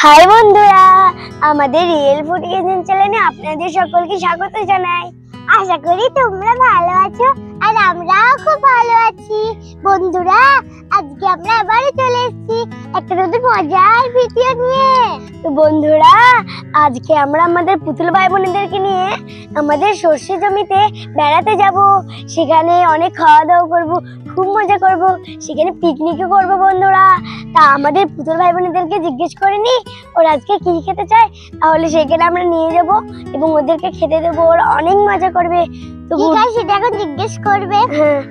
High বন্ধুরা, আমাদের real food kitchen চ্যানেলে আপনাদের সকলকে স্বাগত জানাই। আশা করি তোমরা ভালো আছো আর আমরাও খুব ভালো আছি। বন্ধুরা, আজকে আমরা আবার চলে এসেছি একটা নতুন মজার ভিডিও নিয়ে। তো বন্ধুরা, আজকে আমরা আমাদের পুতুল ভাই বোনেদেরকে নিয়ে আমাদের সর্ষে জমিতে বেড়াতে যাব। সেখানে অনেক খাওয়া দাওয়া করব, খুব মজা করব, সেখানে পিকনিকও করব বন্ধুরা। তা আমাদের পুতুল ভাই বোনেদেরকে জিজ্ঞেস করিনি ওরা আজকে কি খেতে চায়, তাহলে সেখানে আমরা নিয়ে যাব এবং ওদেরকে খেতে দেবো। ওরা অনেক মজা করবে। তো সেটা এখন জিজ্ঞেস করবে। হ্যাঁ,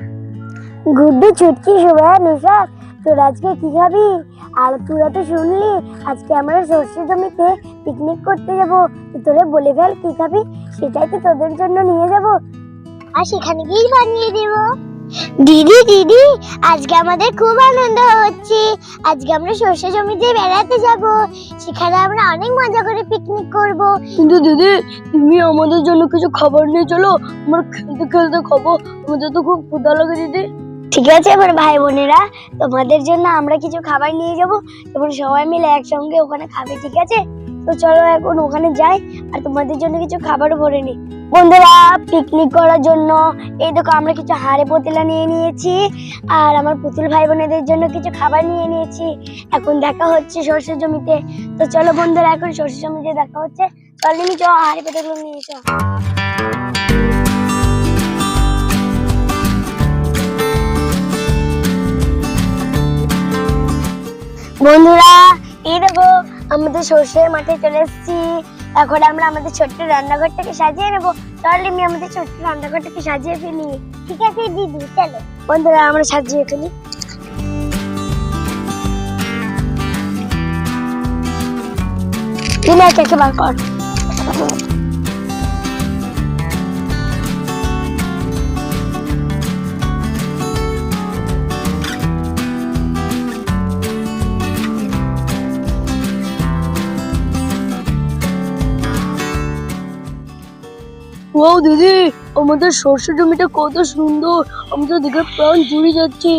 গুড্ডু, চুটকি, সুভা, নুসরাত, তোরা আজকে কি খাবি? আর তোরা তো শুনলি আজকে আমরা সর্ষে জমিতে পিকনিক করতে যাব। তোরা বলে ফেল কি খাবি, সেটাই তো তোদের জন্য নিয়ে যাব আর সেখানে গিয়ে বানিয়ে দেব। দিদি, আজকে আমাদের খুব আনন্দ হচ্ছে। আজকে আমরা সর্ষে জমিতে বেড়াতে যাব, সেখানে আমরা অনেক মজা করে পিকনিক করব। কিন্তু দিদি, তুমি আমাদের জন্য কিছু খাবার নিয়ে চলো, আমরা খেলতে খেলতে খাবো। আমাদের তো খুব ক্ষুধা লাগে দিদি। ঠিক আছে আমার ভাই বোনেরা, তোমাদের জন্য আমরা কিছু খাবার নিয়ে যাব এবং সবাই মিলে একসঙ্গে ওখানে খাবে, ঠিক আছে? তো চলো এখন ওখানে যাই আর তোমাদের জন্য কিছু খাবারও ভরে নিই। বন্ধুরা, পিকনিক করার জন্য এই দেখো আমরা কিছু হাঁড়ি পাতিলা নিয়ে নিয়েছি আর আমার পুতুল ভাই বোনেদের জন্য কিছু খাবার নিয়ে নিয়েছি। এখন দেখা হচ্ছে সর্ষে জমিতে। তো চলো বন্ধুরা, এখন সর্ষে জমিতে দেখা হচ্ছে। চলো নি, চলো হাঁড়ি পাতিলা নিয়ে চলো। বন্ধুরা, এই দেখো আমাদের সর্ষের মাঠে চলে এসেছি। এখন আমরা আমাদের ছোট্ট রান্নাঘরটাকে সাজিয়ে নেবো। তাহলে আমি আমাদের ছোট্ট রান্নাঘরটাকে সাজিয়ে ফেলি। ঠিক আছে দিদি, চলো বন্ধুরা আমরা সাজিয়ে ফেলি। তুমি একে বার কর। ওয়াও দিদি, আমাদের সর্ষে জমিটা কত সুন্দর, আমাদের দেখে প্রাণ জুড়ে যাচ্ছে।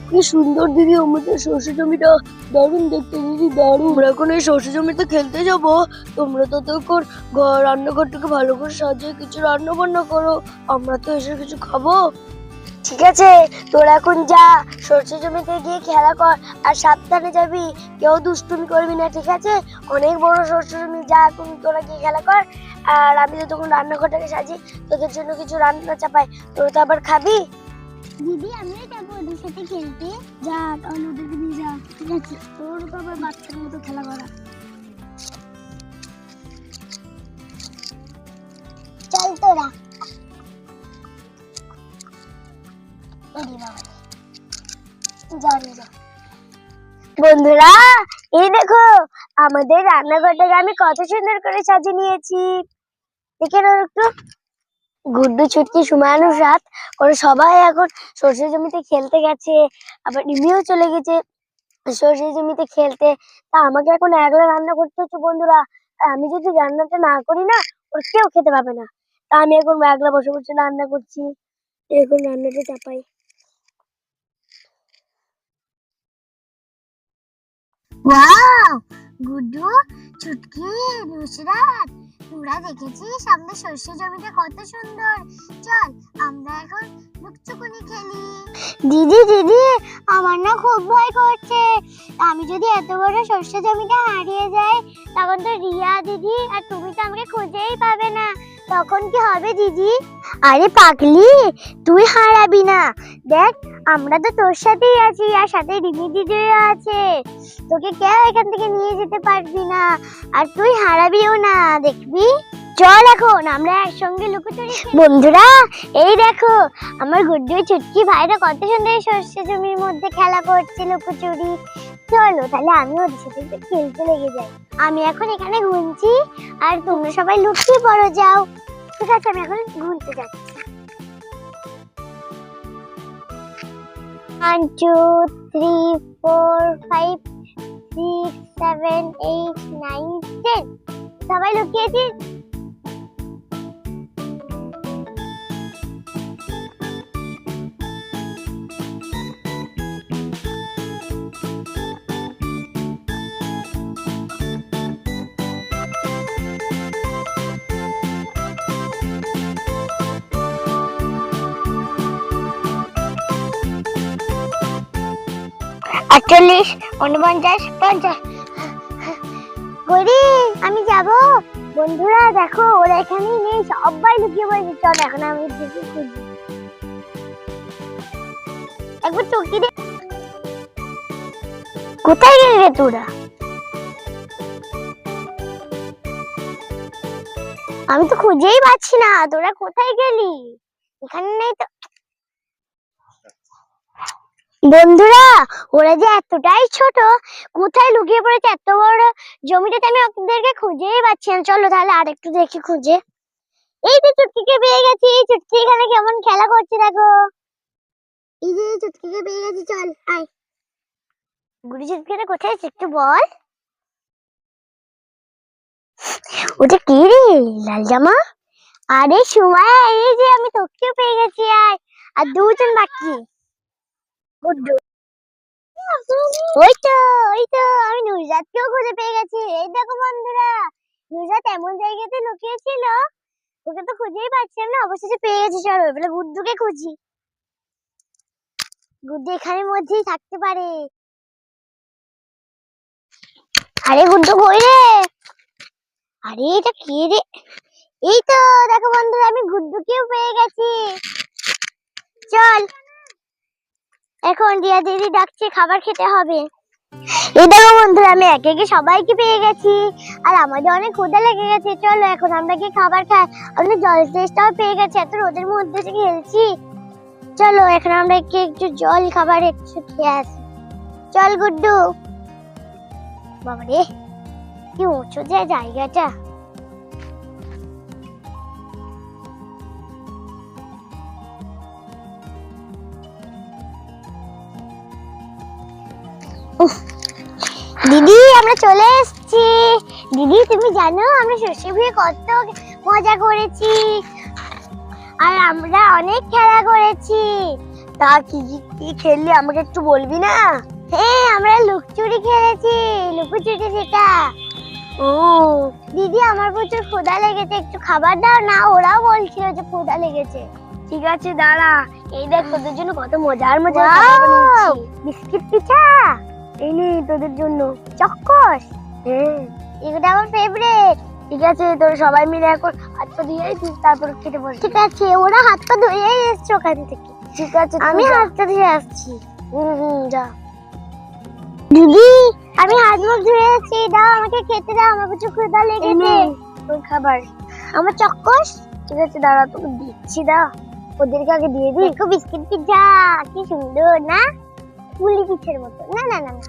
কি সুন্দর দিদি আমাদের সর্ষে জমিটা, দারুণ দেখতে দিদি, দারুণ। আমরা এখন এই সর্ষে জমিতে খেলতে যাব। তোমরা ততক্ষণ রান্নাঘরটাকে ভালো করে সাজিয়ে কিছু রান্না বান্না করো, আমরা তো এসে কিছু খাবো। ঠিক আছে, তোরা এখন যা, সর্ষে জমিতে গিয়ে খেলা কর আর সাবধানে যাবি, কেউ দুষ্টুমি করবি না, ঠিক আছে? অনেক বড় সর্ষে জমি, যা এখন তোরা গিয়ে খেলা কর। আর আমি তো তখন রান্নাঘরটাকে সাজি, তোদের জন্য কিছু রান্না চাপাই, তোরা তো আবার খাবি। দিদি, আমিও যাবো ওদের সাথে খেলতে। যা, তাহলে ওদেরকে নিয়ে যা, ঠিক আছে? তোর তো আবার বাচ্চার মতো খেলা করা। চল তোরা। বন্ধুরা, এই দেখো আমাদের রান্নাঘরটাকে আমি কত সুন্দর করে সাজিয়ে নিয়েছি, দেখে নাও একটু। গুড্ডু, ছুটকি, সুমানুর রাত ওরা সবাই এখন সর্ষে জমিতে খেলতে গেছে, আবার রিমিও চলে গেছে সর্ষে জমিতে খেলতে। তা আমাকে এখন একলা রান্না করতে হচ্ছে বন্ধুরা। আর আমি যদি রান্নাটা না করি না, ওরা কেউ খেতে পাবে না। তা আমি এখন একলা বসে বসে রান্না করছি। এখন রান্নাটা চাপাই। ওয়াও, গুড্ডু, ছুটকি, নুসরাত, তোরা দেখেছিস আমাদের সর্ষে জমিটা কত সুন্দর? চল আমরা এখন লুকচুকুনি খেলি। দিদি, আমার না খুব ভয় করছে। আমি যদি এত বড় সর্ষে জমিটা হারিয়ে যাই, তখন তো রিয়া দিদি আর তুমি তো আমাকে খুঁজেই পাবে না। তখন কি হবে দিদি? আরে পাগলি, তুই হারাবি না। দেখ, আমরা তো তোর সাথেই আছি আর সাথে রিমি দিদিও আছে। তোকে কেউ এখান থেকে নিয়ে যেতে পারবি না আর তুই হারাবিও না, দেখবি। চল এখন আমরা একসঙ্গে লুকোচুরি। বন্ধুরা, এই দেখো আমার গুড্ডু, চুটকি ভাইরা কত সুন্দর সর্ষে জমির মধ্যে খেলা করছে লুকোচুরি। চলো তাহলে আমি ওদের সাথে একটু খেলতে লেগে যাই। আমি এখন এখানে ঘুরছি আর তোমরা সবাই লুকিয়ে পড়ো, যাও। ঠিক আছে, আমি এখন ঘুরতে যাচ্ছি। 1 2 3 4 5 6 7 8 9 10 সবাই লুকিয়েছি। 40, 49, 50। গরি আমি যাব। বন্ধুরা দেখো ওরা এখানেই নেই, সবাই লুকিয়ে পড়েছে। চল এখন আমি দেখি খুঁজি। একবার চোখি দে। কোথায় গেলি রে তোরা? আমি তো খুঁজেই পাচ্ছি না, তোরা কোথায় গেলি? এখানে নেই তো। বন্ধুরা ওরা যে এতটাই ছোট, কোথায় লুকিয়ে পড়েছে এত বড় জমিটাতে, আমি ওদেরকে খুঁজেই পাচ্ছি না। চলো তাহলে আরেকটু দেখি খুঁজে। এই যে চুটকিকে পেয়ে গেছি। চুটকি এখানে কেমন খেলা করছে দেখো। এই যে চুটকিকে পেয়ে গেছি, চল আয়। গুড়ি চুটকিটা কোথায় আছে একটু বল। ওটা কি রে, লাল জামা? আরে সময়, এই যে আমি তোকেও পেয়ে গেছি। আয়, আর দুজন বাকি। গুড্ডু, ওই তো আমি নুরজাতকেও খুঁজে পেয়ে গেছি। এই দেখো বন্ধুরা, নুরজাত এমন জায়গাতে লুকিয়েছিল, ওকে তো খুঁজেই পাচ্ছিলাম না, অবশেষে পেয়ে গেছি। চলো এবারে গুড্ডুকে খুঁজি। গুড্ডু এখানের মধ্যেই থাকতে পারে। আরে গুড্ডু কই রে? আরে এটা কি রে? এই তো দেখো বন্ধুরা, আমি গুড্ডুকেও পেয়ে গেছি। চল এখন রিয়া দিদি ডাকছে, খাবার খেতে হবে। এই দেখো বন্ধুরা, আমি একে একে সবাইকে পেয়ে গেছি, আর আমাদের অনেক ক্ষুধা লেগে গেছে। চলো এখন আমরা কি খাবার খাই। আমরা জল টেস্টটাও পেয়ে গেছি, এত রোদের মধ্যে যে খেলছি। চলো এখন আমরা একটু জল খাবার একটু খেয়ে আসি। চল গুড্ডু। বাবারে কি উঁচু যে জায়গাটা। দিদি আমরা চলে এসেছি। দিদি তুমি জানো আমরা শস্য ভুঁয়ে কত মজা করেছি, আর আমরা অনেক খেলা করেছি। তা কি কি খেললি আমাকে একটু বলবি না? হ্যাঁ আমরা লুকচুরি খেলেছি, লুকোচুরি সেটা। ও দিদি আমার প্রচুর ক্ষুধা লেগেছে, একটু খাবার দাও না। ওরাও বলছিল যে ক্ষুধা লেগেছে। ঠিক আছে দাঁড়া, এই দেখ তোদের জন্য কত মজার মজার খাবার বানিয়েছি। বিস্কিট পিঠা, এই নে তোদের জন্য চক্কস। হ্যাঁ এগুলো আমার ফেভারিট। ঠিক আছে তোরা সবাই মিলে এখন হাত পা ধুয়ে তারপর খেতে বসবি। ঠিক আছে, ওরা হাত পা ধুয়ে এসছে ওখান থেকে। ঠিক আছে আমি হাত পা ধুয়ে আসছি। যা। দিদি আমি হাত মুখ ধুয়ে এসেছি, দাও আমাকে খেতে দাও, আমার প্রচুর ক্ষুধা লেগেছে। তোর খাবার আমার চক্কস। ঠিক আছে দাঁড়া তোকে দিচ্ছি, দাও ওদেরকে আগে দিয়ে দিই। দেখো বিস্কিট পিঠা কি সুন্দর না, পুলি পিঠের মতো। না না না না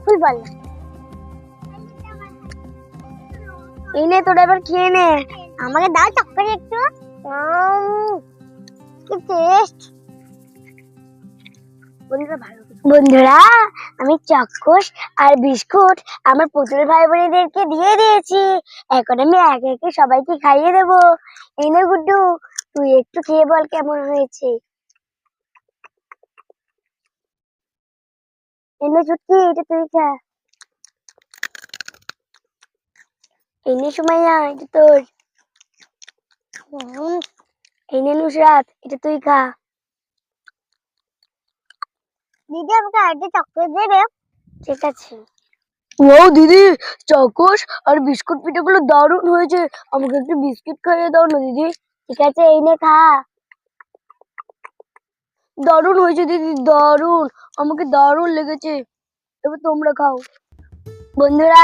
ফুল বল না। এই নে তোরা এবার খেয়ে নে। আমাকে দাও চক্কস একটু। কি টেস্ট। বন্ধুরা আমি চক্কস আর বিস্কুট আমার পুতুল ভাই বোনেদেরকে দিয়ে দিয়েছি। এখন আমি একে একে সবাইকে খাইয়ে দেবো। এই নে গুড্ডু, তুই একটু খেয়ে বল কেমন হয়েছে। এনে চুটকি, এটা তুই খা। এনে সুমাইয়া, এটা তোর। এনে নুসরাত, এটা তুই খা। দিদি আমাকে আরেকটা চকলেট দেবে? ঠিক আছে। ও দিদি, চকোস আর বিস্কুট পিঠাগুলো দারুণ হয়েছে, আমাকে একটু বিস্কিট খাইয়ে দাও না দিদি। ঠিক আছে এই নে খা। দারুণ হয়েছে দিদি, দারুণ, আমাকে দারুণ লেগেছে। এবার তোমরা খাও। বন্ধুরা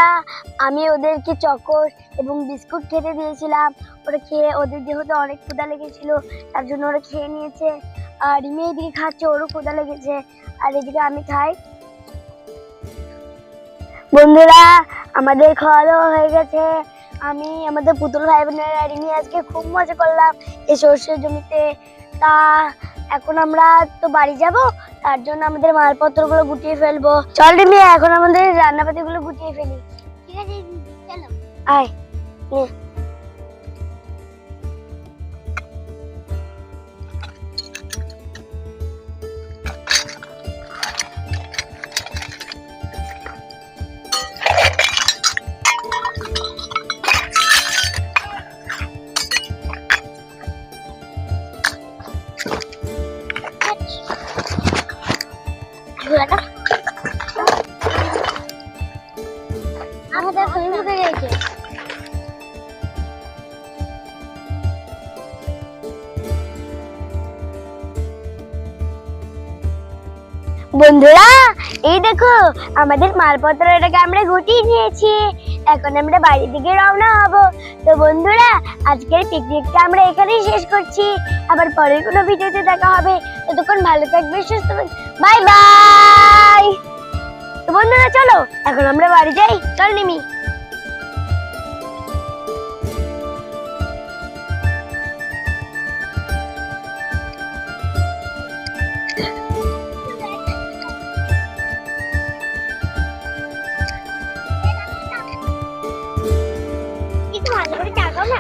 আমি ওদেরকে চকোস এবং বিস্কুট খেতে দিয়েছিলাম, ওরা খেয়ে, ওদের যেহেতু অনেক ক্ষুধা লেগেছিল তার জন্য ওরা খেয়ে নিয়েছে। আর রিমি এদিকে খাচ্ছে, ওরও ক্ষুধা লেগেছে, আর এদিকে আমি খাই। বন্ধুরা আমাদের খাওয়া দাওয়া হয়ে গেছে। আমি আমাদের পুতুল ভাই বোনের আর রিমি আজকে খুব মজা করলাম এই সর্ষের জমিতে। তা এখন আমরা তো বাড়ি যাব, তার জন্য আমাদের মালপত্রগুলো গুটিয়ে ফেলবো। চল রিমি এখন আমাদের রান্নাবাতিগুলো গুটিয়ে ফেলি। ঠিক আছে চলো আয়। নে আমাদের খুলে ঢুকে গেছে। বন্ধুরা এই দেখো আমাদের মালপত্র এটাকে আমরা গুটিয়ে নিয়েছি। এখন আমরা বাড়ির দিকে রওনা হব। তো বন্ধুরা আজকের পিকনিকটা আমরা এখানেই শেষ করছি। আবার পরের কোনো ভিডিওতে দেখা হবে। ততক্ষণ ভালো থাকবে, সুস্থ থাকবে। Bye bye. তো বন্ধুরা চলো এখন আমরা বাড়ি যাই। চল নিমি। একটু ভালো করে তাকাও না।